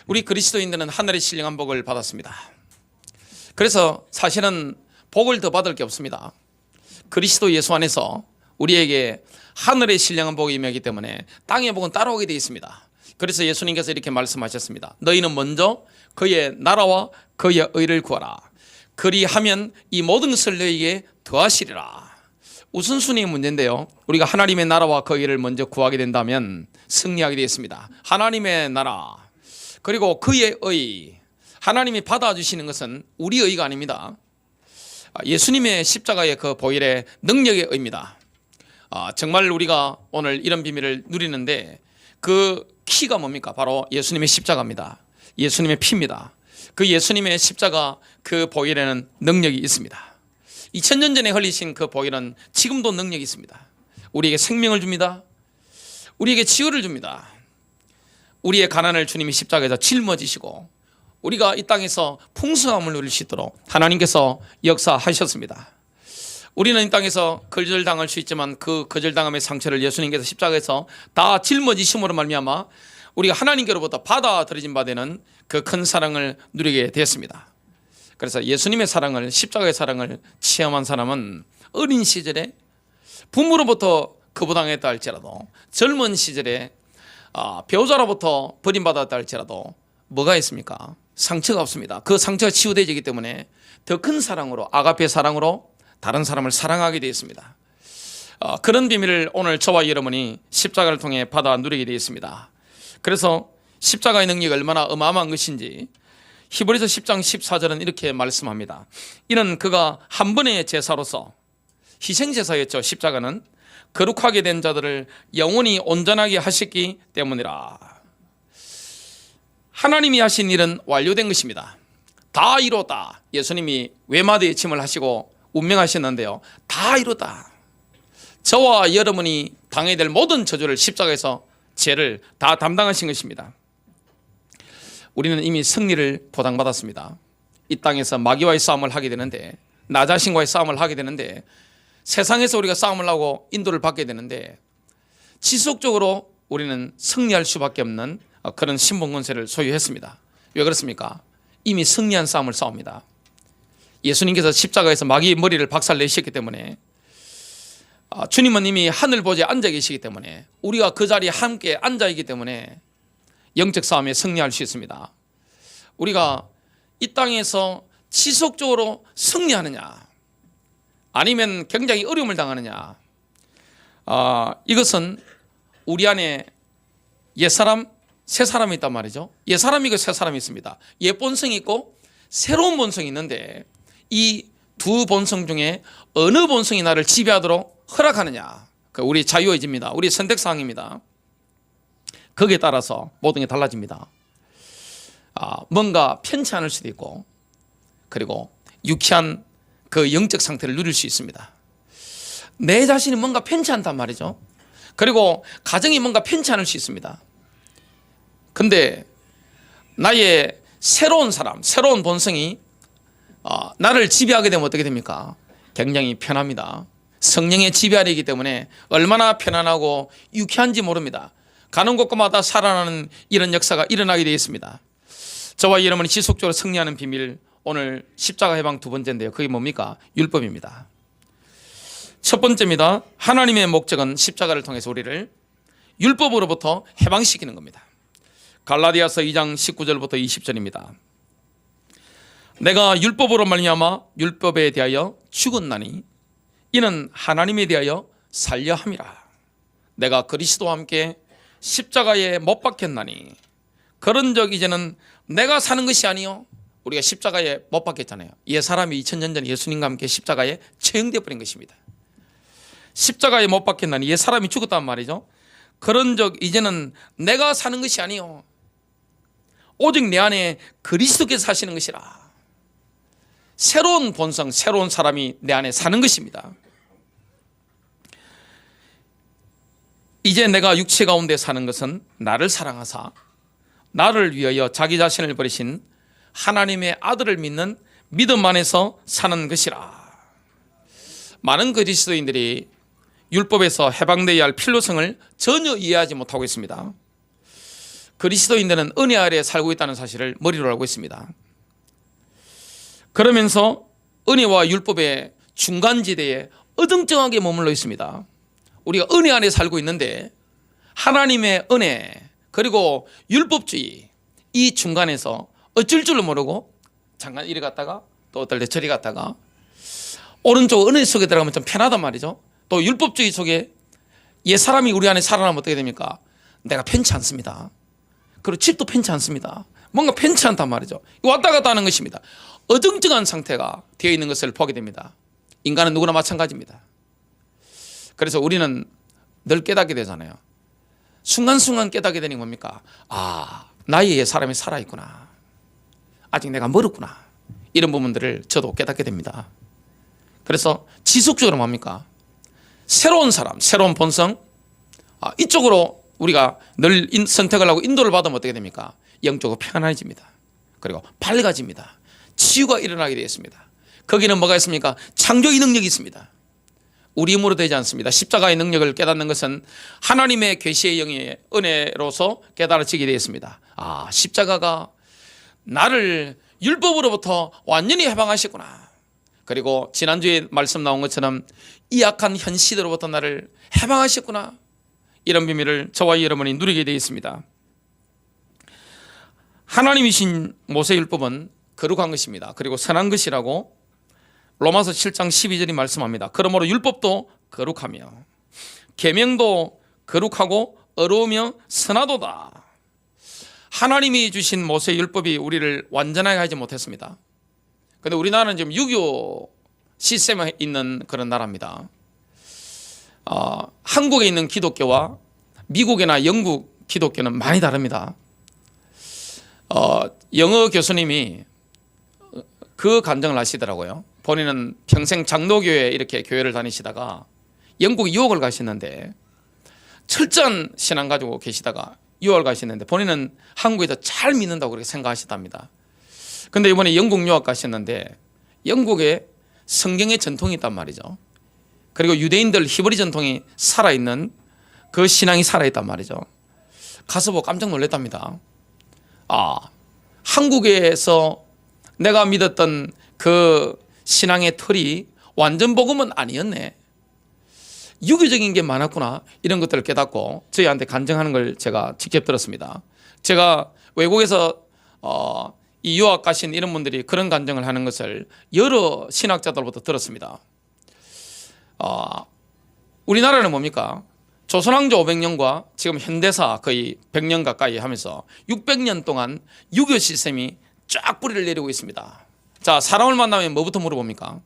우리 그리스도인들은 하늘의 신령한 복을 받았습니다. 그래서 사실은 복을 더 받을 게 없습니다. 그리스도 예수 안에서 우리에게 하늘의 신령한 복이 임하기 때문에 땅의 복은 따라오게 되어 있습니다. 그래서 예수님께서 이렇게 말씀하셨습니다. 너희는 먼저 그의 나라와 그의 의를 구하라. 그리하면 이 모든 것을 너희에게 더하시리라. 우선순위의 문제인데요, 우리가 하나님의 나라와 그 의를 먼저 구하게 된다면 승리하게 되어 있습니다. 하나님의 나라 그리고 그의 의, 하나님이 받아주시는 것은 우리 의가 아닙니다. 예수님의 십자가의 그 보혈의 능력의 의입니다. 정말 우리가 오늘 이런 비밀을 누리는데 그 키가 뭡니까? 바로 예수님의 십자가입니다. 예수님의 피입니다. 그 예수님의 십자가 그 보혈에는 능력이 있습니다. 2000년 전에 흘리신 그 보혈은 지금도 능력이 있습니다. 우리에게 생명을 줍니다. 우리에게 치유를 줍니다. 우리의 가난을 주님이 십자가에서 짊어지시고 우리가 이 땅에서 풍성함을 누릴 수 있도록 하나님께서 역사하셨습니다. 우리는 이 땅에서 거절당할 수 있지만 그 거절당함의 상처를 예수님께서 십자가에서 다 짊어지심으로 말미암아 우리가 하나님께로부터 받아들여진 바 되는 그 큰 사랑을 누리게 되었습니다. 그래서 예수님의 사랑을, 십자가의 사랑을 체험한 사람은 어린 시절에 부모로부터 거부당했다 할지라도, 젊은 시절에 배우자로부터 버림받았다 할지라도 뭐가 있습니까? 상처가 없습니다. 그 상처가 치유되기 때문에 더 큰 사랑으로, 아가페 사랑으로 다른 사람을 사랑하게 되어 있습니다. 그런 비밀을 오늘 저와 여러분이 십자가를 통해 받아 누리게 되어 있습니다. 그래서 십자가의 능력이 얼마나 어마어마한 것인지 히브리서 10장 14절은 이렇게 말씀합니다. 이는 그가 한 번의 제사로서, 희생제사였죠. 십자가는 거룩하게 된 자들을 영원히 온전하게 하셨기 때문이라. 하나님이 하신 일은 완료된 것입니다. 다 이뤘다. 예수님이 외마디에 침을 하시고 운명하셨는데요, 다 이뤘다. 저와 여러분이 당해야 될 모든 저주를 십자가에서 죄를 다 담당하신 것입니다. 우리는 이미 승리를 보장받았습니다. 이 땅에서 마귀와의 싸움을 하게 되는데, 나 자신과의 싸움을 하게 되는데, 세상에서 우리가 싸움을 하고 인도를 받게 되는데 지속적으로 우리는 승리할 수밖에 없는 그런 신분권세를 소유했습니다. 왜 그렇습니까? 이미 승리한 싸움을 싸웁니다. 예수님께서 십자가에서 마귀의 머리를 박살내셨기 때문에, 주님은 이미 하늘 보좌에 앉아 계시기 때문에, 우리가 그 자리에 함께 앉아 있기 때문에 영적 싸움에 승리할 수 있습니다. 우리가 이 땅에서 지속적으로 승리하느냐, 아니면 굉장히 어려움을 당하느냐, 이것은 우리 안에 옛사람, 새사람이 있단 말이죠. 옛사람이 있고 새사람이 있습니다. 옛 본성이 있고 새로운 본성이 있는데, 이 두 본성 중에 어느 본성이 나를 지배하도록 허락하느냐, 우리 자유의지입니다. 우리 선택사항입니다. 거기에 따라서 모든 게 달라집니다. 뭔가 편치 않을 수도 있고, 그리고 유쾌한 그 영적 상태를 누릴 수 있습니다. 내 자신이 뭔가 편치 않단 말이죠. 그리고 가정이 뭔가 편치 않을 수 있습니다. 근데 나의 새로운 사람, 새로운 본성이 나를 지배하게 되면 어떻게 됩니까? 굉장히 편합니다. 성령의 지배 아래이기 때문에 얼마나 편안하고 유쾌한지 모릅니다. 가는 곳마다 살아나는 이런 역사가 일어나게 되어 있습니다. 저와 여러분이 지속적으로 승리하는 비밀, 오늘 십자가 해방 두 번째인데요, 그게 뭡니까? 율법입니다. 첫 번째입니다. 하나님의 목적은 십자가를 통해서 우리를 율법으로부터 해방시키는 겁니다. 갈라디아서 2장 19절부터 20절입니다. 내가 율법으로 말미암아 율법에 대하여 죽었나니 이는 하나님에 대하여 살려 함이라. 내가 그리스도와 함께 십자가에 못 박혔나니 그런즉 이제는 내가 사는 것이 아니요, 우리가 십자가에 못 박혔잖아요. 옛 사람이 2000년 전에 예수님과 함께 십자가에 처형되어 버린 것입니다. 십자가에 못 박혔나니 옛 사람이 죽었단 말이죠. 그런즉 이제는 내가 사는 것이 아니요, 오직 내 안에 그리스도께서 사시는 것이라. 새로운 본성, 새로운 사람이 내 안에 사는 것입니다. 이제 내가 육체 가운데 사는 것은 나를 사랑하사 나를 위하여 자기 자신을 버리신 하나님의 아들을 믿는 믿음 안에서 사는 것이라. 많은 그리스도인들이 율법에서 해방되어야 할 필요성을 전혀 이해하지 못하고 있습니다. 그리스도인들은 은혜 아래에 살고 있다는 사실을 머리로 알고 있습니다. 그러면서 은혜와 율법의 중간지대에 어정쩡하게 머물러 있습니다. 우리가 은혜 안에 살고 있는데 하나님의 은혜 그리고 율법주의 이 중간에서 어쩔 줄을 모르고 잠깐 이리 갔다가 또 어떨 때 저리 갔다가 오른쪽 은혜 속에 들어가면 좀 편하단 말이죠. 또 율법주의 속에 옛 사람이 우리 안에 살아나면 어떻게 됩니까? 내가 편치 않습니다. 그리고 집도 편치 않습니다. 뭔가 편치 않단 말이죠. 왔다 갔다 하는 것입니다. 어정쩡한 상태가 되어 있는 것을 보게 됩니다. 인간은 누구나 마찬가지입니다. 그래서 우리는 늘 깨닫게 되잖아요. 순간순간 깨닫게 되는 뭡니까? 아, 나의 사람이 살아있구나. 아직 내가 멀었구나. 이런 부분들을 저도 깨닫게 됩니다. 그래서 지속적으로 뭡니까? 새로운 사람, 새로운 본성, 이쪽으로 우리가 늘 선택을 하고 인도를 받으면 어떻게 됩니까? 영적으로 편안해집니다. 그리고 밝아집니다. 치유가 일어나게 되어 있습니다. 거기는 뭐가 있습니까? 창조의 능력이 있습니다. 우리 힘으로 되지 않습니다. 십자가의 능력을 깨닫는 것은 하나님의 계시의 영의 은혜로서 깨달아지게 되어 있습니다. 아, 십자가가 나를 율법으로부터 완전히 해방하셨구나. 그리고 지난주에 말씀 나온 것처럼 이 악한 현 시대로부터 나를 해방하셨구나. 이런 비밀을 저와 여러분이 누리게 되어 있습니다. 하나님이신 모세율법은 거룩한 것입니다. 그리고 선한 것이라고 로마서 7장 12절이 말씀합니다. 그러므로 율법도 거룩하며 계명도 거룩하고 의로우며 선하도다. 하나님이 주신 모세율법이 우리를 완전하게 하지 못했습니다. 그런데 우리나라는 지금 유교 시스템에 있는 그런 나라입니다. 한국에 있는 기독교와 미국이나 영국 기독교는 많이 다릅니다. 영어 교수님이 그 간증을 하시더라고요. 본인은 평생 장로교회 이렇게 교회를 다니시다가 영국 유학을 가셨는데 철저한 신앙 가지고 계시다가 유학을 가셨는데 본인은 한국에서 잘 믿는다고 그렇게 생각하셨답니다. 그런데 이번에 영국 유학 가셨는데 영국에 성경의 전통이 있단 말이죠. 그리고 유대인들 히브리 전통이 살아있는 그 신앙이 살아있단 말이죠. 가서 보고 깜짝 놀랐답니다. 아, 한국에서 내가 믿었던 그 신앙의 틀이 완전 복음은 아니었네. 유교적인 게 많았구나. 이런 것들을 깨닫고 저희한테 간증하는 걸 제가 직접 들었습니다. 제가 외국에서 이 유학 가신 이런 분들이 그런 간증을 하는 것을 여러 신학자들로부터 들었습니다. 우리나라는 뭡니까? 조선왕조 500년과 지금 현대사 거의 100년 가까이 하면서 600년 동안 유교 시스템이 쫙 뿌리를 내리고 있습니다. 자, 사람을 만나면 뭐부터 물어봅니까?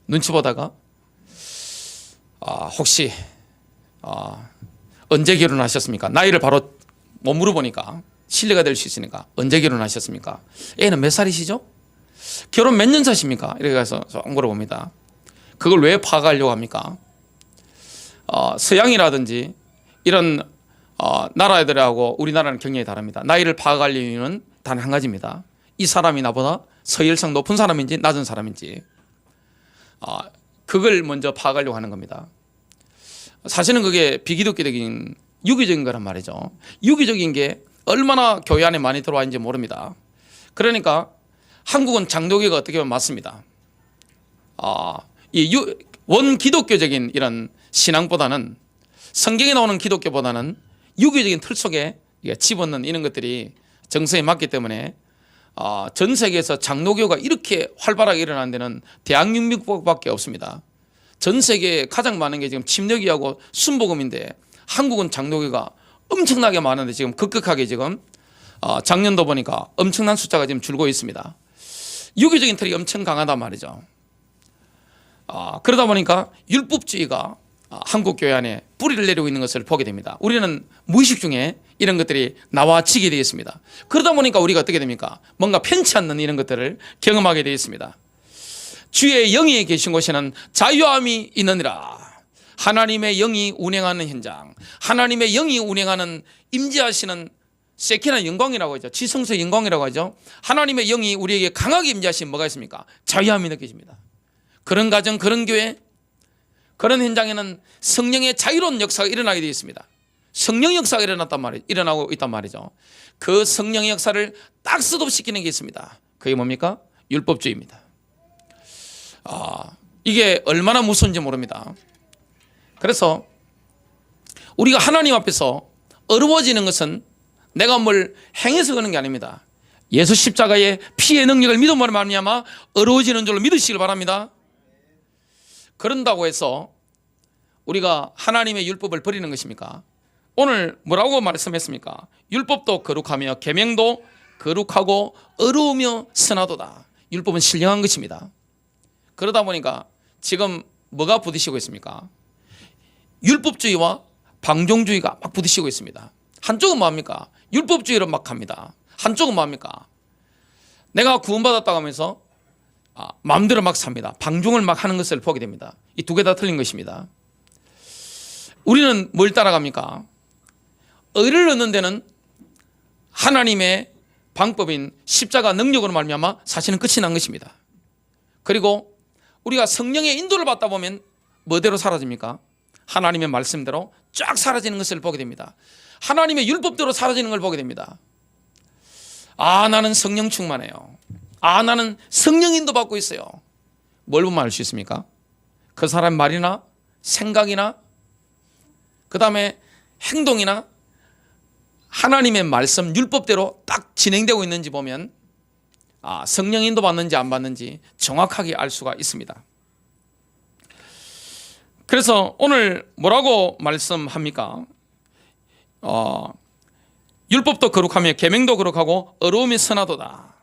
눈치 보다가 혹시 언제 결혼하셨습니까? 나이를 바로 못 물어보니까 신뢰가 될 수 있으니까 언제 결혼하셨습니까? 애는 몇 살이시죠? 결혼 몇 년 차십니까? 이렇게 가서 물어봅니다. 그걸 왜 파악하려고 합니까? 서양이라든지 이런 나라들하고 우리나라는 경향이 다릅니다. 나이를 파악할 이유는 단 한 가지입니다. 이 사람이 나보다 서열성 높은 사람인지 낮은 사람인지 그걸 먼저 파악하려고 하는 겁니다. 사실은 그게 비기독교적인 유교적인 거란 말이죠. 유교적인 게 얼마나 교회 안에 많이 들어와 있는지 모릅니다. 그러니까 한국은 장로교가 어떻게 보면 맞습니다. 이 원기독교적인 이런 신앙보다는 성경에 나오는 기독교보다는 유교적인 틀 속에 집어넣는 이런 것들이 정서에 맞기 때문에 전 세계에서 장로교가 이렇게 활발하게 일어나는 데는 대한민국밖에 없습니다. 전 세계에 가장 많은 게 지금 침례교하고 순복음인데 한국은 장로교가 엄청나게 많은데 지금 급격하게 지금 작년도 보니까 엄청난 숫자가 지금 줄고 있습니다. 유교적인 틀이 엄청 강하단 말이죠. 그러다 보니까 율법주의가 한국 교회 안에 뿌리를 내리고 있는 것을 보게 됩니다. 우리는 무의식 중에 이런 것들이 나와지게 되어 있습니다. 그러다 보니까 우리가 어떻게 됩니까? 뭔가 편치 않는 이런 것들을 경험하게 되어 있습니다. 주의 영이 계신 곳에는 자유함이 있느니라. 하나님의 영이 운행하는 현장, 하나님의 영이 운행하는 임재하시는 세키나 영광이라고 하죠. 지성소의 영광이라고 하죠. 하나님의 영이 우리에게 강하게 임재하시면 뭐가 있습니까? 자유함이 느껴집니다. 그런 가정, 그런 교회, 그런 현장에는 성령의 자유로운 역사가 일어나게 되어 있습니다. 성령 역사가 일어나고 있단 말이죠. 그 성령 역사를 딱 스톱시키는 게 있습니다. 그게 뭡니까? 율법주의입니다. 이게 얼마나 무서운지 모릅니다. 그래서 우리가 하나님 앞에서 어려워지는 것은 내가 뭘 행해서 그런 게 아닙니다. 예수 십자가의 피의 능력을 믿음으로 말미암아 어려워지는 줄로 믿으시길 바랍니다. 그런다고 해서 우리가 하나님의 율법을 버리는 것입니까? 오늘 뭐라고 말씀했습니까? 율법도 거룩하며 계명도 거룩하고 어려우며 선하도다. 율법은 신령한 것입니다. 그러다 보니까 지금 뭐가 부딪히고 있습니까? 율법주의와 방종주의가 막 부딪히고 있습니다. 한쪽은 뭐합니까? 율법주의로 막 합니다. 한쪽은 뭐합니까? 내가 구원받았다고 하면서 마음대로 막 삽니다. 방종을 막 하는 것을 보게 됩니다. 이 두 개 다 틀린 것입니다. 우리는 뭘 따라갑니까? 의를 얻는 데는 하나님의 방법인 십자가 능력으로 말미암아 사실은 끝이 난 것입니다. 그리고 우리가 성령의 인도를 받다 보면 뭐대로 사라집니까? 하나님의 말씀대로 쫙 사라지는 것을 보게 됩니다. 하나님의 율법대로 사라지는 걸 보게 됩니다. 나는 성령 충만해요. 나는 성령 인도 받고 있어요. 뭘 보면 알 수 있습니까? 그 사람 말이나 생각이나 그 다음에 행동이나 하나님의 말씀 율법대로 딱 진행되고 있는지 보면 성령 인도 받는지 안 받는지 정확하게 알 수가 있습니다. 그래서 오늘 뭐라고 말씀합니까? 율법도 거룩하며 계명도 거룩하고 어려움이 선하도다.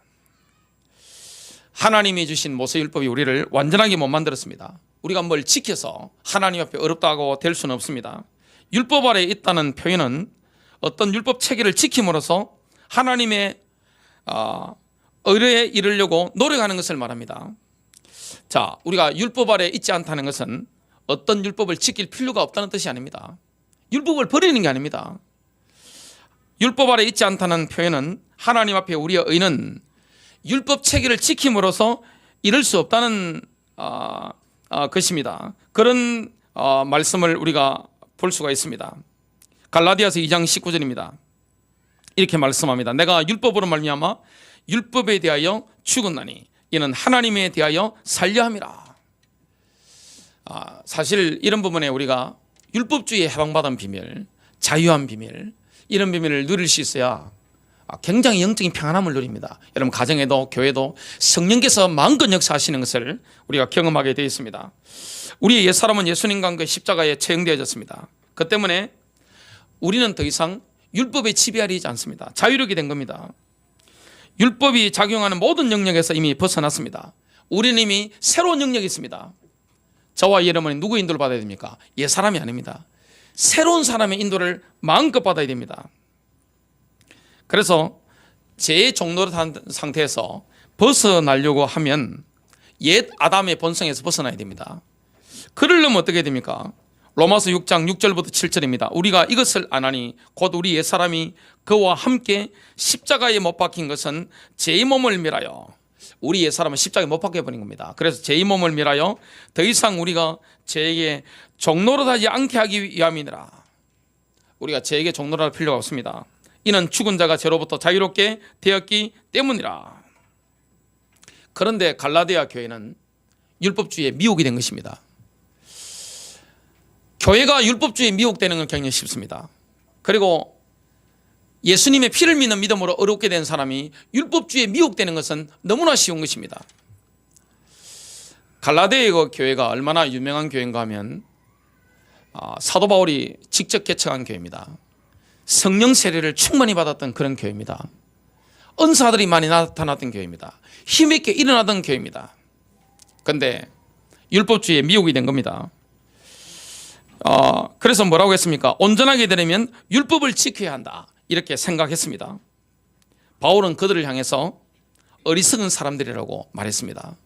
하나님이 주신 모세율법이 우리를 완전하게 못 만들었습니다. 우리가 뭘 지켜서 하나님 앞에 어렵다고 될 수는 없습니다. 율법 아래에 있다는 표현은 어떤 율법 체계를 지킴으로써 하나님의 의뢰에 이르려고 노력하는 것을 말합니다. 자, 우리가 율법 아래에 있지 않다는 것은 어떤 율법을 지킬 필요가 없다는 뜻이 아닙니다. 율법을 버리는 게 아닙니다. 율법 아래에 있지 않다는 표현은 하나님 앞에 우리의 의는 율법 체계를 지킴으로써 이룰 수 없다는 것입니다. 그런 말씀을 우리가 볼 수가 있습니다. 갈라디아서 2장 19절입니다. 이렇게 말씀합니다. 내가 율법으로 말미암아 율법에 대하여 죽었나니 이는 하나님에 대하여 살려 함이라. 사실 이런 부분에 우리가 율법주의에 해방받은 비밀, 자유한 비밀, 이런 비밀을 누릴 수 있어야 굉장히 영적인 평안함을 누립니다. 여러분 가정에도 교회도 성령께서 마음껏 역사하시는 것을 우리가 경험하게 되어 있습니다. 우리의 옛사람은 예수님과 함께 십자가에 처형되어졌습니다. 그 때문에 우리는 더 이상 율법에 지배하지 않습니다. 자유롭게 된 겁니다. 율법이 작용하는 모든 영역에서 이미 벗어났습니다. 우리는 이미 새로운 영역이 있습니다. 저와 여러분이 누구 인도를 받아야 됩니까? 옛사람이 아닙니다. 새로운 사람의 인도를 마음껏 받아야 됩니다. 그래서 재종노릇한 상태에서 벗어나려고 하면 옛 아담의 본성에서 벗어나야 됩니다. 그러려면 어떻게 됩니까? 로마서 6장 6절부터 7절입니다. 우리가 이것을 아나니 곧 우리 옛사람이 그와 함께 십자가에 못 박힌 것은 제 몸을 밀하여, 우리 옛사람은 십자가에 못 박혀버린 겁니다. 그래서 제 몸을 밀하여 더 이상 우리가 죄에게 종노릇하지 않게 하기 위함이니라. 우리가 죄에게 종노릇할 필요가 없습니다. 이는 죽은 자가 죄로부터 자유롭게 되었기 때문이라. 그런데 갈라디아 교회는 율법주의에 미혹이 된 것입니다. 교회가 율법주의에 미혹되는 건 굉장히 쉽습니다. 그리고 예수님의 피를 믿는 믿음으로 어렵게 된 사람이 율법주의에 미혹되는 것은 너무나 쉬운 것입니다. 갈라디아 교회가 얼마나 유명한 교회인가 하면 사도 바울이 직접 개척한 교회입니다. 성령 세례를 충만히 받았던 그런 교회입니다. 은사들이 많이 나타났던 교회입니다. 힘있게 일어나던 교회입니다. 그런데 율법주의에 미혹이 된 겁니다. 그래서 뭐라고 했습니까? 온전하게 되려면 율법을 지켜야 한다, 이렇게 생각했습니다. 바울은 그들을 향해서 어리석은 사람들이라고 말했습니다.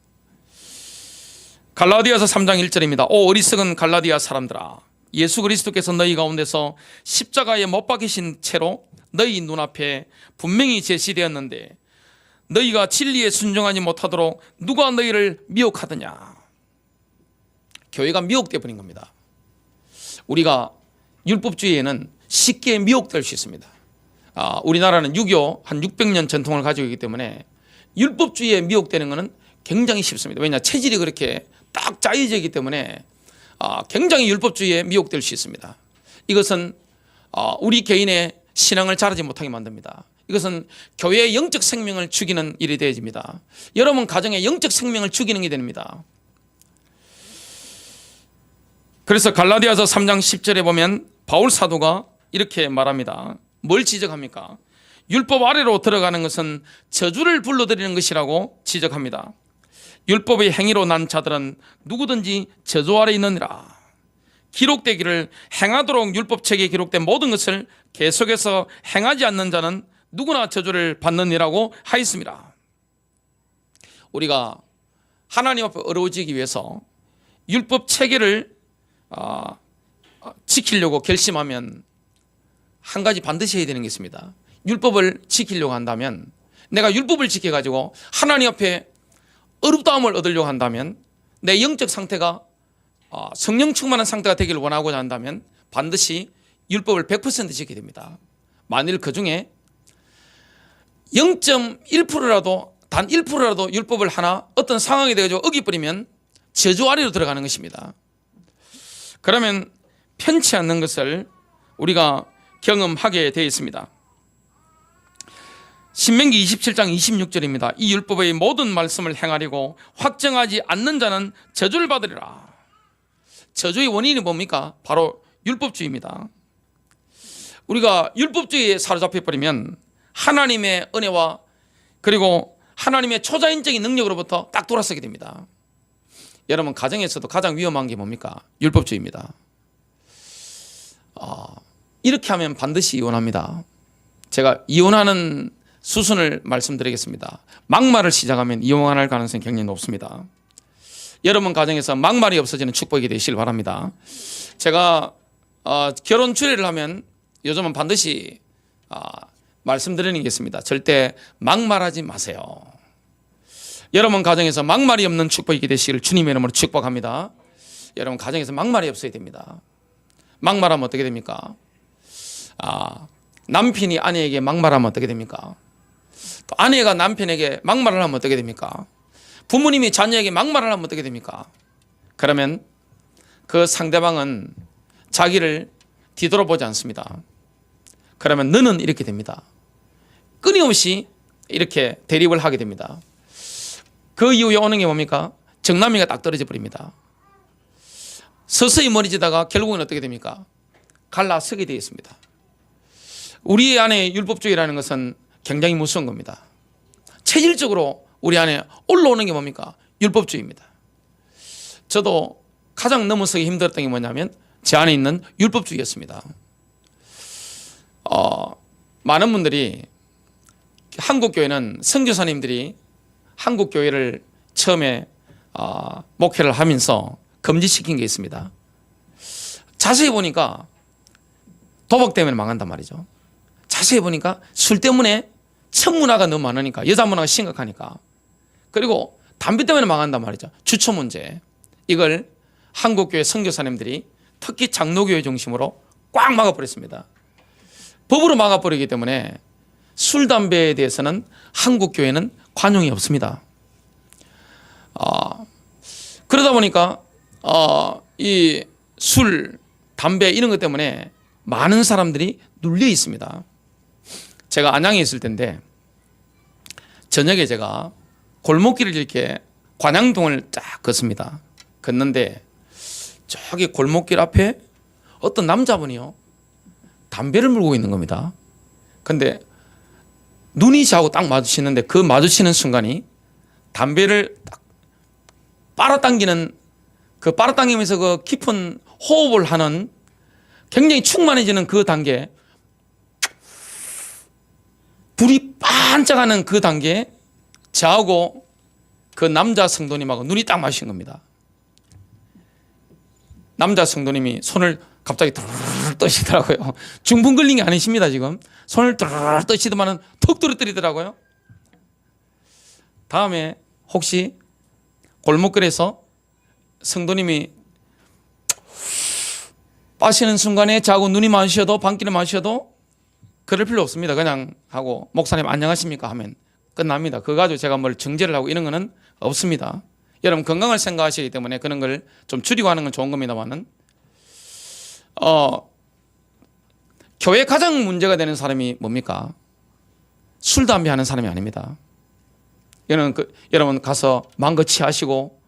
갈라디아서 3장 1절입니다. 오 어리석은 갈라디아 사람들아, 예수 그리스도께서 너희 가운데서 십자가에 못 박히신 채로 너희 눈앞에 분명히 제시되었는데 너희가 진리에 순종하지 못하도록 누가 너희를 미혹하더냐. 교회가 미혹되어 버린 겁니다. 우리가 율법주의에는 쉽게 미혹될 수 있습니다. 우리나라는 유교 한 600년 전통을 가지고 있기 때문에 율법주의에 미혹되는 것은 굉장히 쉽습니다. 왜냐, 체질이 그렇게 딱 짜여져 있기 때문에 굉장히 율법주의에 미혹될 수 있습니다. 이것은 우리 개인의 신앙을 자라지 못하게 만듭니다. 이것은 교회의 영적 생명을 죽이는 일이 되어집니다. 여러분 가정의 영적 생명을 죽이는 게 됩니다. 그래서 갈라디아서 3장 10절에 보면 바울 사도가 이렇게 말합니다. 뭘 지적합니까? 율법 아래로 들어가는 것은 저주를 불러들이는 것이라고 지적합니다. 율법의 행위로 난 자들은 누구든지 저주 아래 있느니라. 기록되기를 행하도록 율법책에 기록된 모든 것을 계속해서 행하지 않는 자는 누구나 저주를 받느니라고 하였습니다. 우리가 하나님 앞에 어려워지기 위해서 율법 체계를 지키려고 결심하면 한 가지 반드시 해야 되는 게 있습니다. 율법을 지키려고 한다면, 내가 율법을 지켜가지고 하나님 앞에 어렵다함을 얻으려고 한다면, 내 영적 상태가 성령 충만한 상태가 되기를 원하고자 한다면 반드시 율법을 100% 지켜야 됩니다. 만일 그 중에 0.1%라도 단 1%라도 율법을 하나 어떤 상황이 되어서 어기버리면 저주 아래로 들어가는 것입니다. 그러면 편치 않는 것을 우리가 경험하게 되어 있습니다. 신명기 27장 26절입니다. 이 율법의 모든 말씀을 행하려고 확정하지 않는 자는 저주를 받으리라. 저주의 원인이 뭡니까? 바로 율법주의입니다. 우리가 율법주의에 사로잡혀 버리면 하나님의 은혜와 그리고 하나님의 초자연적인 능력으로부터 딱 돌아서게 됩니다. 여러분 가정에서도 가장 위험한 게 뭡니까? 율법주의입니다. 이렇게 하면 반드시 이혼합니다. 제가 이혼하는 수순을 말씀드리겠습니다. 막말을 시작하면 이혼할 가능성이 굉장히 높습니다. 여러분 가정에서 막말이 없어지는 축복이 되시길 바랍니다. 제가 결혼 주례를 하면 요즘은 반드시 말씀드리는 게 있습니다. 절대 막말하지 마세요. 여러분 가정에서 막말이 없는 축복이 되시기를 주님의 이름으로 축복합니다. 여러분 가정에서 막말이 없어야 됩니다. 막말하면 어떻게 됩니까? 남편이 아내에게 막말하면 어떻게 됩니까? 또 아내가 남편에게 막말을 하면 어떻게 됩니까? 부모님이 자녀에게 막말을 하면 어떻게 됩니까? 그러면 그 상대방은 자기를 뒤돌아보지 않습니다. 그러면 너는 이렇게 됩니다. 끊임없이 이렇게 대립을 하게 됩니다. 그 이후에 오는 게 뭡니까? 정남이가 딱 떨어져 버립니다. 서서히 멀어지다가 결국은 어떻게 됩니까? 갈라서게 되어 있습니다. 우리 안에 율법주의라는 것은 굉장히 무서운 겁니다. 체질적으로 우리 안에 올라오는 게 뭡니까? 율법주의입니다. 저도 가장 넘어서기 힘들었던 게 뭐냐면 제 안에 있는 율법주의였습니다. 많은 분들이 한국교회는 선교사님들이 한국교회를 처음에 목회를 하면서 금지시킨 게 있습니다. 자세히 보니까 도박 때문에 망한단 말이죠. 자세히 보니까 술 때문에 청문화가 너무 많으니까, 여자 문화가 심각하니까, 그리고 담배 때문에 망한단 말이죠. 주초 문제. 이걸 한국교회 선교사님들이 특히 장로교회 중심으로 꽉 막아버렸습니다. 법으로 막아버리기 때문에 술, 담배에 대해서는 한국교회는 관용이 없습니다. 그러다 보니까 이 술, 담배 이런 것 때문에 많은 사람들이 눌려 있습니다. 제가 안양에 있을 때인데 저녁에 제가 골목길을 이렇게 관양동을 쫙 걷습니다. 걷는데 저기 골목길 앞에 어떤 남자분이요 담배를 물고 있는 겁니다. 근데 눈이 저하고 딱 마주치는데 그 마주치는 순간이 담배를 딱 빨아당기는, 그 빨아당기면서 그 깊은 호흡을 하는 굉장히 충만해지는 그 단계, 불이 반짝하는 그 단계에 저하고 그 남자 성도님하고 눈이 딱 마주친 겁니다. 남자 성도님이 손을 갑자기 드르르 떠시더라고요. 중풍 걸린 게 아니십니다. 지금 손을 드르르 떠시더만은 턱 떨어뜨리더라고요. 다음에 혹시 골목길에서 성도님이 빠시는 순간에 자고 눈이 마주쳐도 밤길에 마주쳐도 그럴 필요 없습니다. 그냥 하고 목사님 안녕하십니까 하면 끝납니다. 그거 가지고 제가 뭘 정죄를 하고 이런 거는 없습니다. 여러분 건강을 생각하시기 때문에 그런 걸 좀 줄이고 하는 건 좋은 겁니다만은 교회에 가장 문제가 되는 사람이 뭡니까? 술, 담배 하는 사람이 아닙니다. 여러분 가서 마음껏 취하시고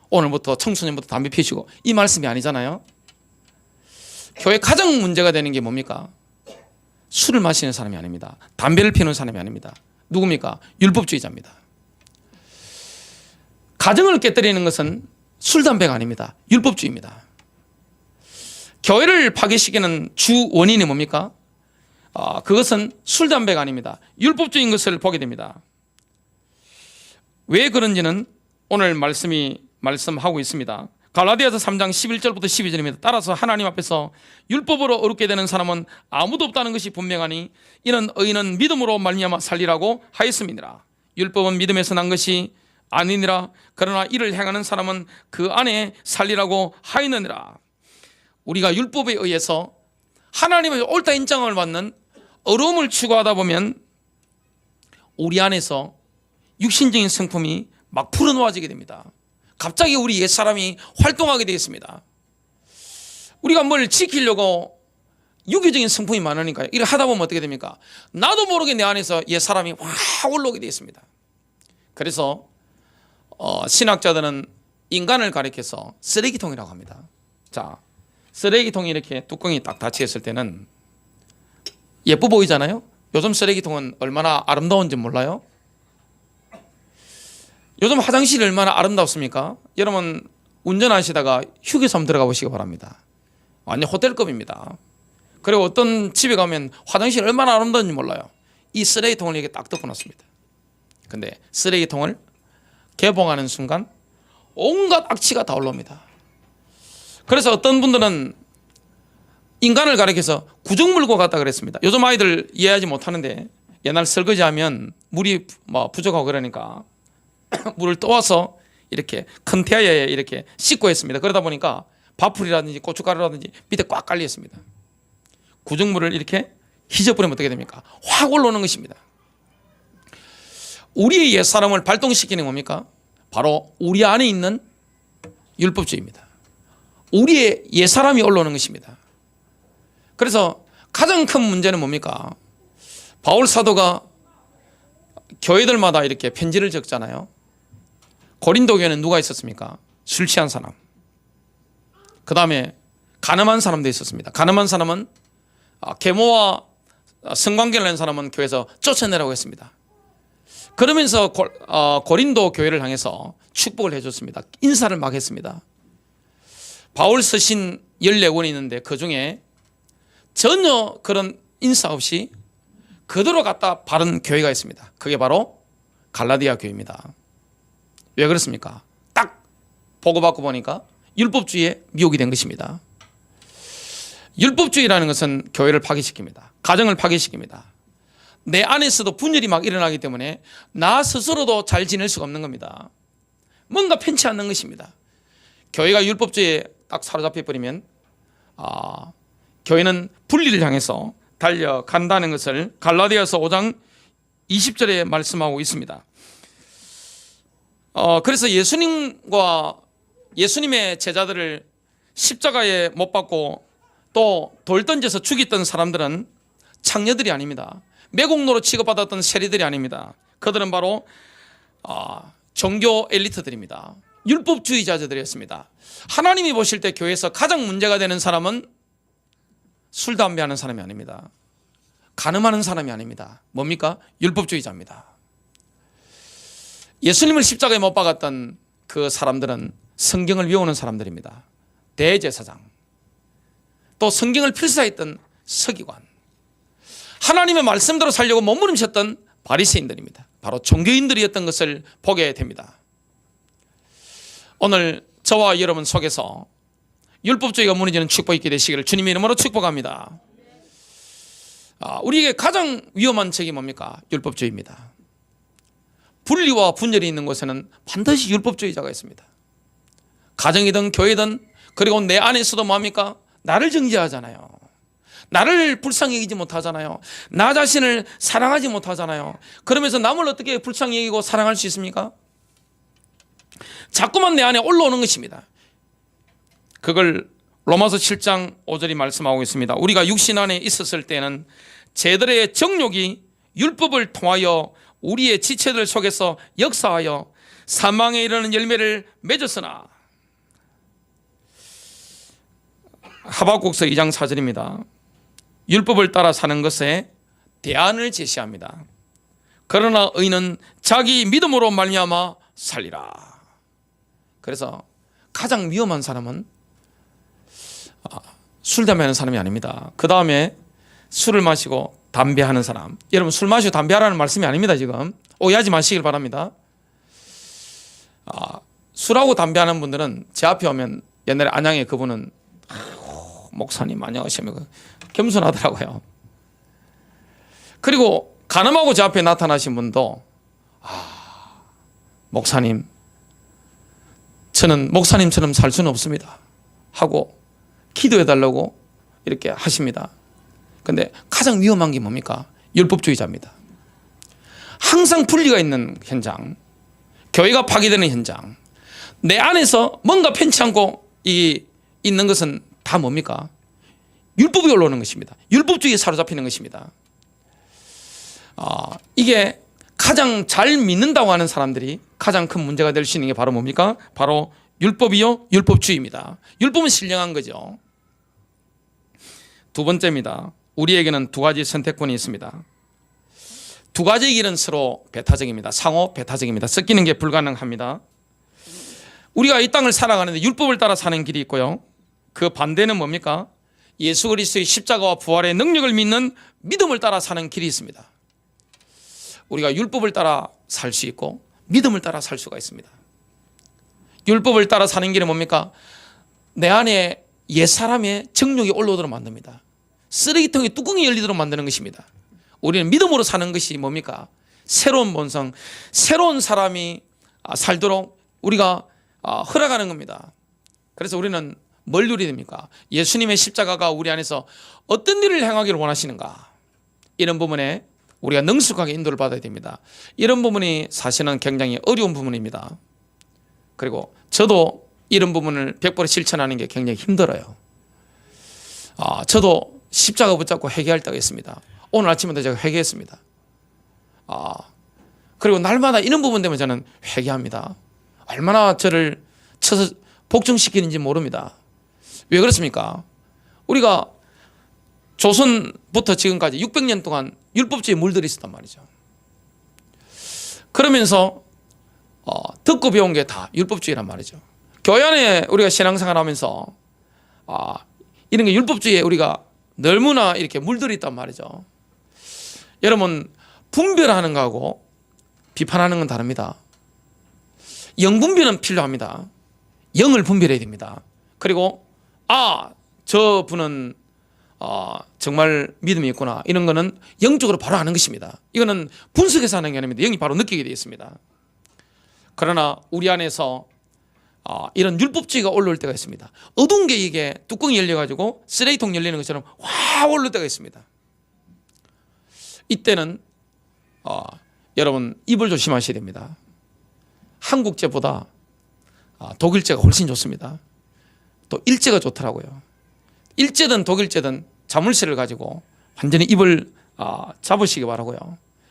오늘부터 청소년부터 담배 피우시고 이 말씀이 아니잖아요. 교회 가장 문제가 되는 게 뭡니까? 술을 마시는 사람이 아닙니다. 담배를 피우는 사람이 아닙니다. 누굽니까? 율법주의자입니다. 가정을 깨뜨리는 것은 술, 담배가 아닙니다. 율법주의입니다. 교회를 파괴시키는 주 원인이 뭡니까? 그것은 술, 담배가 아닙니다. 율법주의인 것을 보게 됩니다. 왜 그런지는 오늘 말씀하고 있습니다. 갈라디아서 3장 11절부터 12절입니다. 따라서 하나님 앞에서 율법으로 어렵게 되는 사람은 아무도 없다는 것이 분명하니 이는 의인은 믿음으로 말미암아 살리라고 하였음이니라. 율법은 믿음에서 난 것이 아니니라. 그러나 이를 행하는 사람은 그 안에 살리라고 하였느니라. 우리가 율법에 의해서 하나님의 옳다 인정을 받는 어려움을 추구하다 보면 우리 안에서 육신적인 성품이 막 불어놓아지게 됩니다. 갑자기 우리 옛사람이 활동하게 되겠습니다. 우리가 뭘 지키려고 유교적인 성품이 많으니까요. 이를 하다 보면 어떻게 됩니까? 나도 모르게 내 안에서 옛사람이 확 올라오게 되겠습니다. 그래서 신학자들은 인간을 가리켜서 쓰레기통이라고 합니다. 자, 쓰레기통이 이렇게 뚜껑이 딱 닫혀있을 때는 예뻐 보이잖아요. 요즘 쓰레기통은 얼마나 아름다운지 몰라요? 요즘 화장실이 얼마나 아름답습니까? 여러분 운전하시다가 휴게소 한번 들어가 보시기 바랍니다. 완전 호텔급입니다. 그리고 어떤 집에 가면 화장실이 얼마나 아름다운지 몰라요. 이 쓰레기통을 이렇게 딱 덮어놓습니다. 근데 쓰레기통을 개봉하는 순간 온갖 악취가 다 올라옵니다. 그래서 어떤 분들은 인간을 가리켜서 구정물과 같다 그랬습니다. 요즘 아이들 이해하지 못하는데 옛날 설거지하면 물이 부족하고 그러니까 물을 떠와서 이렇게 큰 태야에 이렇게 씻고 했습니다. 그러다 보니까 밥풀이라든지 고춧가루라든지 밑에 꽉 깔려 있습니다. 구정물을 이렇게 휘저어버리면 어떻게 됩니까? 확 올라오는 것입니다. 우리의 옛사람을 발동시키는 뭡니까? 바로 우리 안에 있는 율법주의입니다. 우리의 옛사람이 올라오는 것입니다. 그래서 가장 큰 문제는 뭡니까? 바울 사도가 교회들마다 이렇게 편지를 적잖아요. 고린도 교회는 누가 있었습니까? 술 취한 사람. 그 다음에 간음한 사람도 있었습니다. 간음한 사람은 계모와 성관계를 낸 사람은 교회에서 쫓아내라고 했습니다. 그러면서 고린도 교회를 향해서 축복을 해줬습니다. 인사를 막 했습니다. 바울 서신 14권이 있는데 그 중에 전혀 그런 인사 없이 그대로 갖다 바른 교회가 있습니다. 그게 바로 갈라디아 교회입니다. 왜 그렇습니까? 딱 보고받고 보니까 율법주의에 미혹이 된 것입니다. 율법주의라는 것은 교회를 파괴시킵니다. 가정을 파괴시킵니다. 내 안에서도 분열이 막 일어나기 때문에 나 스스로도 잘 지낼 수가 없는 겁니다. 뭔가 편치 않는 것입니다. 교회가 율법주의에 딱 사로잡혀 버리면 교회는 분리를 향해서 달려간다는 것을 갈라디아서 5장 20절에 말씀하고 있습니다. 그래서 예수님의 제자들을 십자가에 못 박고 또 돌 던져서 죽였던 사람들은 창녀들이 아닙니다. 매국노로 취급받았던 세리들이 아닙니다. 그들은 바로 종교 엘리트들입니다. 율법주의자들이었습니다. 하나님이 보실 때 교회에서 가장 문제가 되는 사람은 술, 담배 하는 사람이 아닙니다. 간음하는 사람이 아닙니다. 뭡니까? 율법주의자입니다. 예수님을 십자가에 못 박았던 그 사람들은 성경을 외우는 사람들입니다. 대제사장, 또 성경을 필사했던 서기관, 하나님의 말씀대로 살려고 몸부림쳤던 바리새인들입니다. 바로 종교인들이었던 것을 보게 됩니다. 오늘 저와 여러분 속에서 율법주의가 무너지는 축복이 있게 되시기를 주님의 이름으로 축복합니다. 우리에게 가장 위험한 책이 뭡니까? 율법주의입니다. 분리와 분열이 있는 곳에는 반드시 율법주의자가 있습니다. 가정이든 교회든 그리고 내 안에서도 뭡니까? 나를 정죄하잖아요. 나를 불쌍히 여기지 못하잖아요. 나 자신을 사랑하지 못하잖아요. 그러면서 남을 어떻게 불쌍히 여기고 사랑할 수 있습니까? 자꾸만 내 안에 올라오는 것입니다. 그걸 로마서 7장 5절이 말씀하고 있습니다. 우리가 육신 안에 있었을 때는 제들의 정욕이 율법을 통하여 우리의 지체들 속에서 역사하여 사망에 이르는 열매를 맺었으나, 하박국서 2장 4절입니다. 율법을 따라 사는 것에 대안을 제시합니다. 그러나 의인은 자기 믿음으로 말미암아 살리라. 그래서 가장 위험한 사람은 술, 담배 하는 사람이 아닙니다. 그 다음에 술을 마시고 담배하는 사람. 여러분, 술 마시고 담배하라는 말씀이 아닙니다. 지금 오해하지 마시길 바랍니다. 술하고 담배하는 분들은 제 앞에 오면, 옛날에 안양에 그분은 목사님 안녕하십니까, 겸손하더라고요. 그리고 간음하고 제 앞에 나타나신 분도 목사님, 저는 목사님처럼 살 수는 없습니다 하고 기도해달라고 이렇게 하십니다. 그런데 가장 위험한 게 뭡니까? 율법주의자입니다. 항상 분리가 있는 현장, 교회가 파괴되는 현장, 내 안에서 뭔가 편치 않고 있는 것은 다 뭡니까? 율법이 올라오는 것입니다. 율법주의에 사로잡히는 것입니다. 이게 가장 잘 믿는다고 하는 사람들이 가장 큰 문제가 될 수 있는 게 바로 뭡니까? 바로 율법이요, 율법주의입니다. 율법은 신령한 거죠. 두 번째입니다. 우리에게는 두 가지 선택권이 있습니다. 두 가지의 길은 서로 배타적입니다. 상호 배타적입니다. 섞이는 게 불가능합니다. 우리가 이 땅을 살아가는데 율법을 따라 사는 길이 있고요, 그 반대는 뭡니까? 예수 그리스도의 십자가와 부활의 능력을 믿는 믿음을 따라 사는 길이 있습니다. 우리가 율법을 따라 살 수 있고 믿음을 따라 살 수가 있습니다. 율법을 따라 사는 길은 뭡니까? 내 안에 옛사람의 정욕이 올라오도록 만듭니다. 쓰레기통에 뚜껑이 열리도록 만드는 것입니다. 우리는 믿음으로 사는 것이 뭡니까? 새로운 본성, 새로운 사람이 살도록 우리가 허락하는 겁니다. 그래서 우리는 뭘 누리야 됩니까? 예수님의 십자가가 우리 안에서 어떤 일을 행하기를 원하시는가? 이런 부분에 우리가 능숙하게 인도를 받아야 됩니다. 이런 부분이 사실은 굉장히 어려운 부분입니다. 그리고 저도 이런 부분을 100% 실천하는 게 굉장히 힘들어요. 저도 십자가 붙잡고 회개할 때가 있습니다. 오늘 아침에도 제가 회개했습니다. 그리고 날마다 이런 부분 때문에 저는 회개합니다. 얼마나 저를 쳐서 복종시키는지 모릅니다. 왜 그렇습니까? 우리가 조선부터 지금까지 600년 동안 율법주의에 물들어 있었단 말이죠. 그러면서 듣고 배운 게 다 율법주의란 말이죠. 교회 안에 우리가 신앙생활 하면서 이런 게 율법주의에 우리가 너무나 이렇게 물들어 있단 말이죠. 여러분, 분별하는 거하고 비판하는 건 다릅니다. 영분별은 필요합니다. 영을 분별해야 됩니다. 그리고 저 분은 정말 믿음이 있구나, 이런 거는 영적으로 바로 아는 것입니다. 이거는 분석해서 하는 게 아닙니다. 영이 바로 느끼게 되어 있습니다. 그러나 우리 안에서 이런 율법주의가 올라올 때가 있습니다. 어두운 게 이게 뚜껑이 열려가지고 쓰레기통 열리는 것처럼 확 올라올 때가 있습니다. 이때는 여러분, 입을 조심하셔야 됩니다. 한국제보다 독일제가 훨씬 좋습니다. 또 일제가 좋더라고요. 일제든 독일제든 자물쇠를 가지고 완전히 입을 잡으시기 바라고요.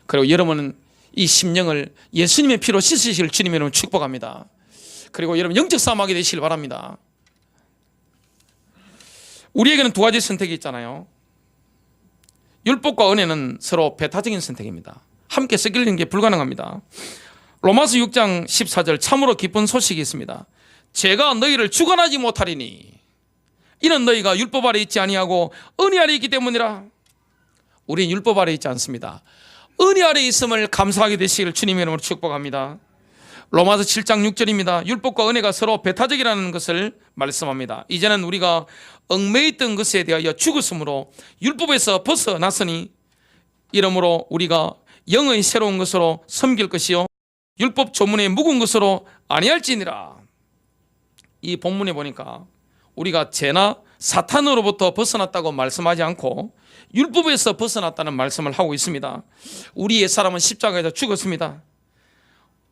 그리고 여러분은 이 심령을 예수님의 피로 씻으실 주님 이름으로 축복합니다. 그리고 여러분, 영적 싸움하게 되시길 바랍니다. 우리에게는 두 가지 선택이 있잖아요. 율법과 은혜는 서로 배타적인 선택입니다. 함께 섞이는 게 불가능합니다. 로마서 6장 14절, 참으로 기쁜 소식이 있습니다. 제가 너희를 주관하지 못하리니 이는 너희가 율법 아래 있지 아니하고 은혜 아래 있기 때문이라. 우리는 율법 아래 있지 않습니다. 은혜 아래 있음을 감사하게 되시기를 주님의 이름으로 축복합니다. 로마서 7장 6절입니다. 율법과 은혜가 서로 배타적이라는 것을 말씀합니다. 이제는 우리가 얽매여 있던 것에 대하여 죽었으므로 율법에서 벗어났으니 이러므로 우리가 영의 새로운 것으로 섬길 것이요 율법 조문의 묵은 것으로 아니할지니라. 이 본문에 보니까 우리가 죄나 사탄으로부터 벗어났다고 말씀하지 않고 율법에서 벗어났다는 말씀을 하고 있습니다. 우리 옛사람은 십자가에서 죽었습니다.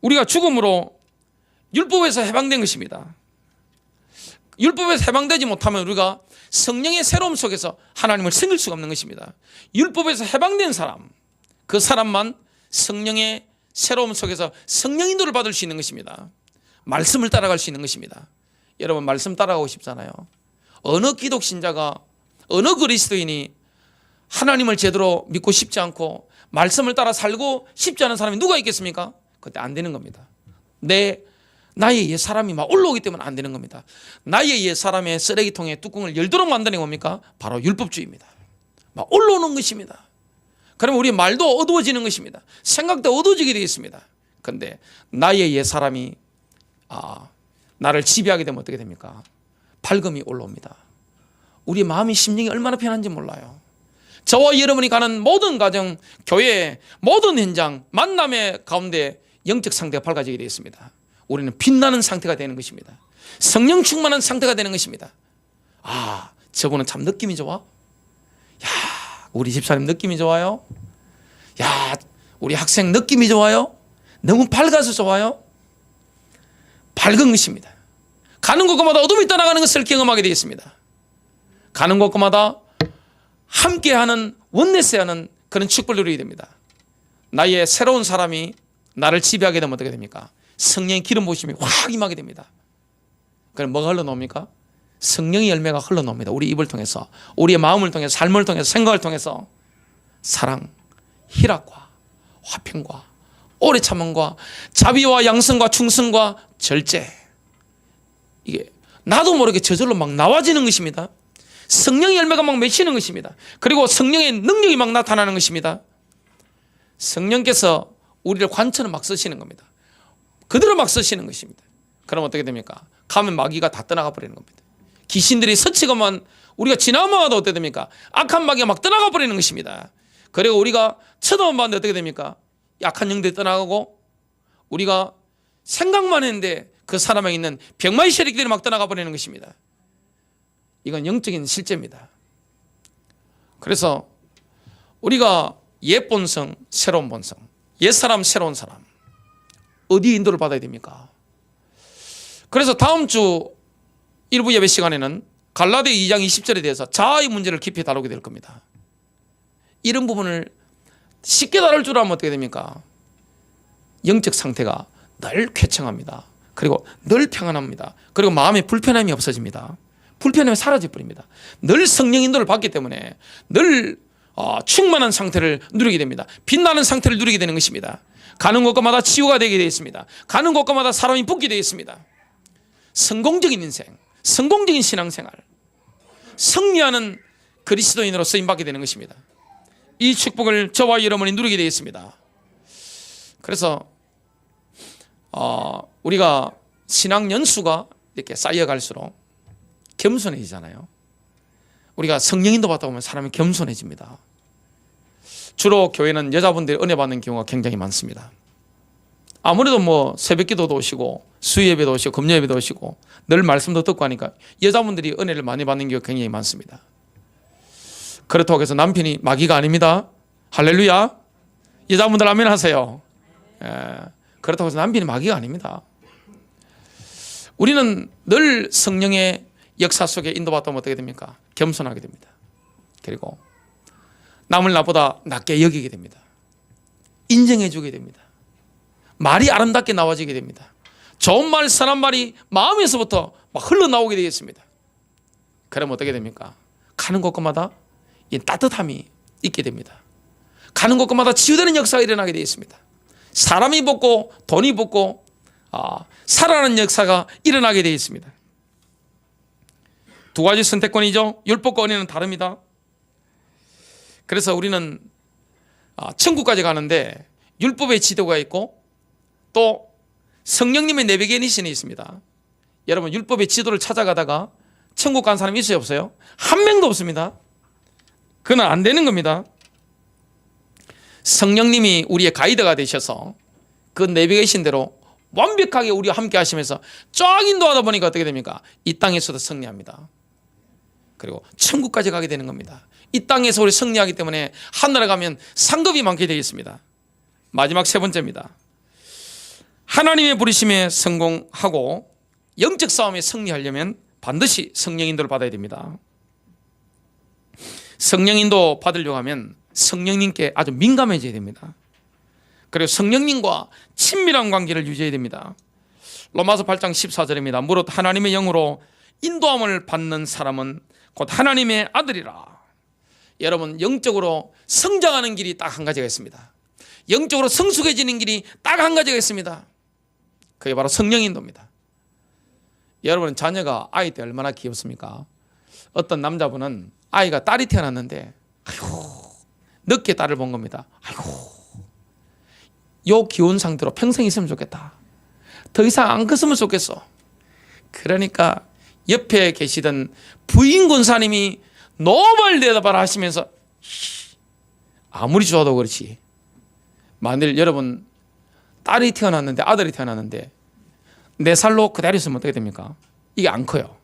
우리가 죽음으로 율법에서 해방된 것입니다. 율법에서 해방되지 못하면 우리가 성령의 새로움 속에서 하나님을 섬길 수가 없는 것입니다. 율법에서 해방된 사람, 그 사람만 성령의 새로움 속에서 성령 인도를 받을 수 있는 것입니다. 말씀을 따라갈 수 있는 것입니다. 여러분, 말씀 따라가고 싶잖아요. 어느 기독 신자가, 어느 그리스도인이 하나님을 제대로 믿고 싶지 않고 말씀을 따라 살고 싶지 않은 사람이 누가 있겠습니까? 그때 안 되는 겁니다. 나의 옛 사람이 막 올라오기 때문에 안 되는 겁니다. 나의 옛 사람의 쓰레기통에 뚜껑을 열도록 만드는 게 뭡니까? 바로 율법주의입니다. 막 올라오는 것입니다. 그러면 우리 말도 어두워지는 것입니다. 생각도 어두워지게 되겠습니다. 그런데 나의 옛 사람이 나를 지배하게 되면 어떻게 됩니까? 밝음이 올라옵니다. 우리 마음이 심령이 얼마나 편한지 몰라요. 저와 여러분이 가는 모든 가정, 교회, 모든 현장, 만남의 가운데 영적 상태가 밝아지게 되어 있습니다. 우리는 빛나는 상태가 되는 것입니다. 성령 충만한 상태가 되는 것입니다. 저분은 참 느낌이 좋아. 야, 우리 집사님 느낌이 좋아요. 야, 우리 학생 느낌이 좋아요. 너무 밝아서 좋아요. 밝은 것입니다. 가는 곳마다 어둠이 떠나가는 것을 경험하게 되겠습니다. 가는 곳마다 함께하는, 원내스하는 그런 축복을 누리게 됩니다. 나의 새로운 사람이 나를 지배하게 되면 어떻게 됩니까? 성령의 기름 부으심이 확 임하게 됩니다. 그럼 뭐가 흘러나옵니까? 성령의 열매가 흘러나옵니다. 우리 입을 통해서, 우리의 마음을 통해서, 삶을 통해서, 생각을 통해서 사랑, 희락과 화평과 오래 참음과 자비와 양성과 충성과 절제, 이게 나도 모르게 저절로 막 나와지는 것입니다. 성령의 열매가 막 맺히는 것입니다. 그리고 성령의 능력이 막 나타나는 것입니다. 성령께서 우리를 관처럼 막 쓰시는 겁니다. 그대로 막 쓰시는 것입니다. 그럼 어떻게 됩니까? 가면 마귀가 다 떠나가 버리는 겁니다. 귀신들이 스치고만 우리가 지나마도 어떻게 됩니까? 악한 마귀가 막 떠나가 버리는 것입니다. 그리고 우리가 쳐다만 봤는데 어떻게 됩니까? 약한 영들이 떠나가고, 우리가 생각만 했는데 그 사람에 있는 병마의 세력들이 막 떠나가 버리는 것입니다. 이건 영적인 실제입니다. 그래서 우리가 옛 본성, 새로운 본성, 옛 사람, 새로운 사람, 어디 인도를 받아야 됩니까? 그래서 다음 주 일부 예배 시간에는 갈라디아 2장 20절에 대해서 자아의 문제를 깊이 다루게 될 겁니다. 이런 부분을 쉽게 다룰 줄 알면 어떻게 됩니까? 영적 상태가 늘 쾌청합니다. 그리고 늘 평안합니다. 그리고 마음에 불편함이 없어집니다. 불편함이 사라져버립니다. 늘 성령 인도를 받기 때문에 늘 충만한 상태를 누리게 됩니다. 빛나는 상태를 누리게 되는 것입니다. 가는 곳마다 치유가 되게 되어 있습니다. 가는 곳마다 사람이 붙게 되어 있습니다. 성공적인 인생, 성공적인 신앙생활, 승리하는 그리스도인으로 쓰임받게 되는 것입니다. 이 축복을 저와 여러분이 누리게 되어 있습니다. 그래서 우리가 신앙 연수가 이렇게 쌓여갈수록 겸손해지잖아요. 우리가 성령인도 받다 보면 사람이 겸손해집니다. 주로 교회는 여자분들이 은혜 받는 경우가 굉장히 많습니다. 아무래도 뭐 새벽기도도 오시고 수요예배도 오시고 금요예배도 오시고 늘 말씀도 듣고 하니까 여자분들이 은혜를 많이 받는 경우가 굉장히 많습니다. 그렇다고 해서 남편이 마귀가 아닙니다. 할렐루야. 여자분들 아멘 하세요. 그렇다고 해서 남편이 마귀가 아닙니다. 우리는 늘 성령의 역사 속에 인도받다면 어떻게 됩니까? 겸손하게 됩니다. 그리고 남을 나보다 낮게 여기게 됩니다. 인정해 주게 됩니다. 말이 아름답게 나와지게 됩니다. 좋은 말, 선한 말이 마음에서부터 막 흘러나오게 되겠습니다. 그러면 어떻게 됩니까? 가는 곳마다 이 따뜻함이 있게 됩니다. 가는 곳마다 치유되는 역사가 일어나게 되어 있습니다. 사람이 붙고 돈이 붙고 살아나는 역사가 일어나게 되어 있습니다. 두 가지 선택권이죠. 율법과 은혜는 다릅니다. 그래서 우리는 천국까지 가는데 율법의 지도가 있고 또 성령님의 내비게이션이 있습니다. 여러분, 율법의 지도를 찾아가다가 천국 간 사람이 있어요, 없어요? 한 명도 없습니다. 그건 안 되는 겁니다. 성령님이 우리의 가이드가 되셔서 그 내비게이션대로 완벽하게 우리와 함께 하시면서 쫙 인도하다 보니까 어떻게 됩니까? 이 땅에서도 승리합니다. 그리고 천국까지 가게 되는 겁니다. 이 땅에서 우리 승리하기 때문에 하늘에 가면 상급이 많게 되겠습니다. 마지막 세 번째입니다. 하나님의 부르심에 성공하고 영적 싸움에 승리하려면 반드시 성령 인도를 받아야 됩니다. 성령 인도 받으려고 하면 성령님께 아주 민감해져야 됩니다. 그리고 성령님과 친밀한 관계를 유지해야 됩니다. 로마서 8장 14절입니다. 무릇 하나님의 영으로 인도함을 받는 사람은 곧 하나님의 아들이라. 여러분, 영적으로 성장하는 길이 딱 한 가지가 있습니다. 영적으로 성숙해지는 길이 딱 한 가지가 있습니다. 그게 바로 성령 인도입니다. 여러분, 자녀가 아이 때 얼마나 귀엽습니까? 어떤 남자분은 아이가 딸이 태어났는데 아이고, 늦게 딸을 본 겁니다. 아이고, 요 귀여운 상태로 평생 있으면 좋겠다. 더 이상 안 컸으면 좋겠어. 그러니까 옆에 계시던 부인 권사님이 노발 대답을 하시면서 아무리 좋아도 그렇지, 만일 여러분 딸이 태어났는데, 아들이 태어났는데 4살로 그대로 있으면 어떻게 됩니까? 이게 안 커요.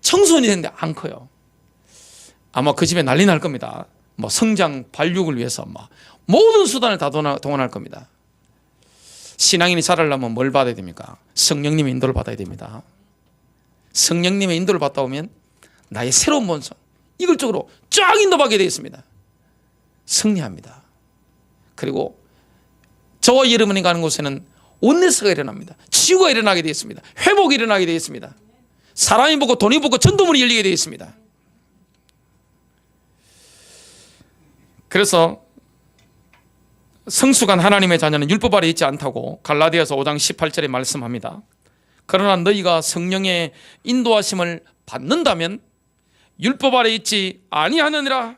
청소년이 됐는데 안 커요. 아마 그 집에 난리 날 겁니다. 뭐 성장 발육을 위해서 막 모든 수단을 다 동원할 겁니다. 신앙인이 자라려면 뭘 받아야 됩니까? 성령님의 인도를 받아야 됩니다. 성령님의 인도를 받다 보면 나의 새로운 본성, 이걸 쪽으로 쫙 인도받게 되어 있습니다. 승리합니다. 그리고 저와 여러분이 가는 곳에는 온네스가 일어납니다. 치유가 일어나게 되어 있습니다. 회복이 일어나게 되어 있습니다. 사람이 보고 돈이 보고 전도문이 열리게 되어 있습니다. 그래서 성숙한 하나님의 자녀는 율법 아래 있지 않다고 갈라디아서 5장 18절에 말씀합니다. 그러나 너희가 성령의 인도하심을 받는다면 율법 아래 있지 아니하느니라.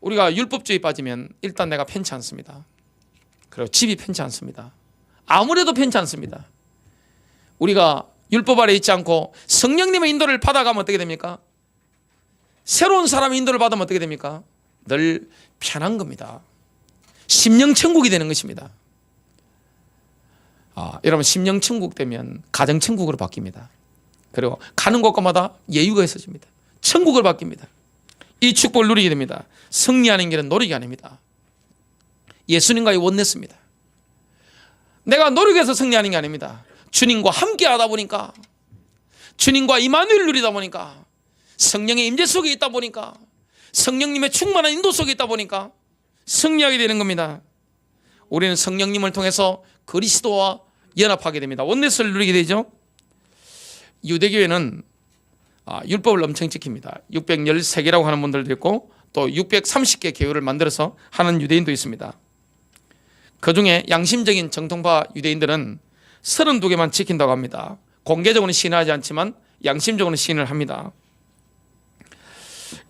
우리가 율법주의 빠지면 일단 내가 편치 않습니다. 그리고 집이 편치 않습니다. 아무래도 편치 않습니다. 우리가 율법 아래 있지 않고 성령님의 인도를 받아가면 어떻게 됩니까? 새로운 사람의 인도를 받으면 어떻게 됩니까? 늘 편한 겁니다. 심령천국이 되는 것입니다. 여러분, 심령천국 되면 가정천국으로 바뀝니다. 그리고 가는 곳마다 예유가 있어집니다. 천국을 바뀝니다. 이 축복을 누리게 됩니다. 승리하는 길은 노력이 아닙니다. 예수님과의 원내스입니다. 내가 노력해서 승리하는 게 아닙니다. 주님과 함께 하다 보니까, 주님과 이마누엘을 누리다 보니까, 성령의 임재 속에 있다 보니까, 성령님의 충만한 인도 속에 있다 보니까 승리하게 되는 겁니다. 우리는 성령님을 통해서 그리스도와 연합하게 됩니다. 원내스를 누리게 되죠. 유대교회는 율법을 엄청 지킵니다. 613개라고 하는 분들도 있고 또 630개 계율을 만들어서 하는 유대인도 있습니다. 그중에 양심적인 정통파 유대인들은 32개만 지킨다고 합니다. 공개적으로는 시인하지 않지만 양심적으로는 시인을 합니다.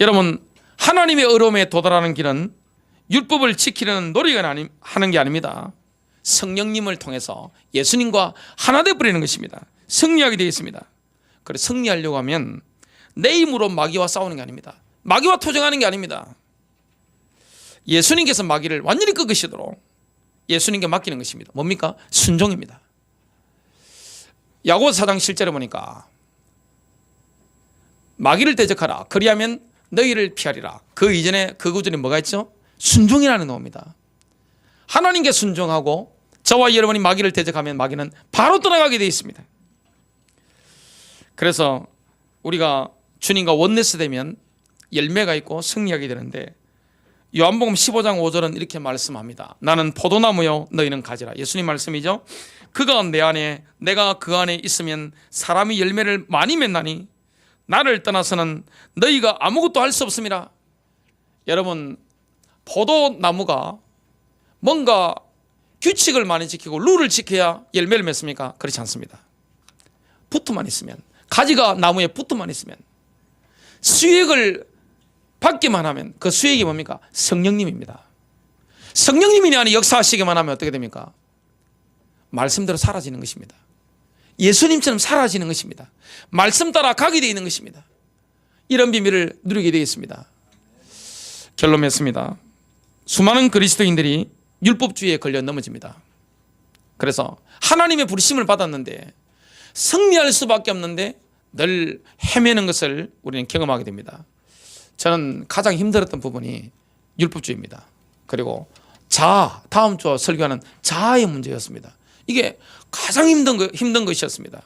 여러분, 하나님의 의로움에 도달하는 길은 율법을 지키려는 노력을 하는 게 아닙니다. 성령님을 통해서 예수님과 하나 되어버리는 것입니다. 승리하게 되어 있습니다. 그래서 승리하려고 하면 내 힘으로 마귀와 싸우는 게 아닙니다. 마귀와 토쟁하는 게 아닙니다. 예수님께서 마귀를 완전히 꺾으시도록 예수님께 맡기는 것입니다. 뭡니까? 순종입니다. 야고보서 4장 7절에 보니까 마귀를 대적하라, 그리하면 너희를 피하리라. 그 이전에 그 구절에 뭐가 있죠? 순종이라는 놈입니다. 하나님께 순종하고 저와 여러분이 마귀를 대적하면 마귀는 바로 떠나가게 되어 있습니다. 그래서 우리가 주님과 원내스 되면 열매가 있고 승리하게 되는데, 요한복음 15장 5절은 이렇게 말씀합니다. 나는 포도나무요 너희는 가지라. 예수님 말씀이죠. 그가 내 안에 내가 그 안에 있으면 사람이 열매를 많이 맺나니 나를 떠나서는 너희가 아무것도 할 수 없습니다. 여러분, 포도나무가 뭔가 규칙을 많이 지키고 룰을 지켜야 열매를 맺습니까? 그렇지 않습니다. 붙어만 있으면, 가지가 나무에 붙어만 있으면, 수액을 받기만 하면 그 수액이 뭡니까? 성령님입니다. 성령님이 내 안에 역사하시기만 하면 어떻게 됩니까? 말씀대로 사라지는 것입니다. 예수님처럼 사라지는 것입니다. 말씀 따라 가게 되어 있는 것입니다. 이런 비밀을 누리게 되어 있습니다. 결론 맺습니다. 수많은 그리스도인들이 율법주의에 걸려 넘어집니다. 그래서 하나님의 부르심을 받았는데 승리할 수밖에 없는데 늘 헤매는 것을 우리는 경험하게 됩니다. 저는 가장 힘들었던 부분이 율법주의입니다. 그리고 다음 주 설교하는 자아의 문제였습니다. 이게 가장 힘든 것이었습니다.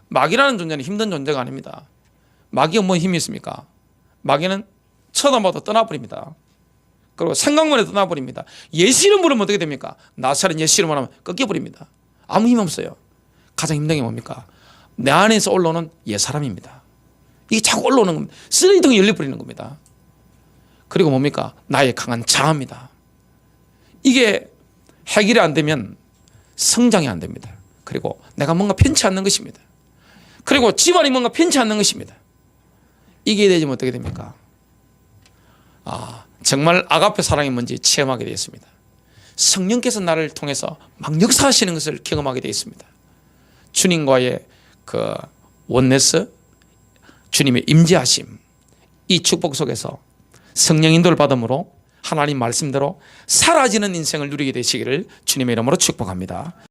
마귀라는 존재는 힘든 존재가 아닙니다. 마귀가 뭔 힘이 있습니까? 마귀는 쳐다봐도 떠나버립니다. 그리고 생각만 해도 떠나버립니다. 예수 이름 부르면 어떻게 됩니까? 나사렛 예수 이름을 하면 꺾여버립니다. 아무 힘 없어요. 가장 힘든 게 뭡니까? 내 안에서 올라오는 옛사람입니다. 이게 자꾸 올라오는 겁니다. 쓰레기통이 열려버리는 겁니다. 그리고 뭡니까? 나의 강한 자아입니다. 이게 해결이 안 되면 성장이 안 됩니다. 그리고 내가 뭔가 편치 않는 것입니다. 그리고 집안이 뭔가 편치 않는 것입니다. 이게 되지면 어떻게 됩니까? 정말 아가페 사랑이 뭔지 체험하게 되었습니다. 성령께서 나를 통해서 막 역사하시는 것을 경험하게 되어 있습니다. 주님과의 그 원네스, 주님의 임재하심, 이 축복 속에서 성령 인도를 받음으로 하나님 말씀대로 사라지는 인생을 누리게 되시기를 주님의 이름으로 축복합니다.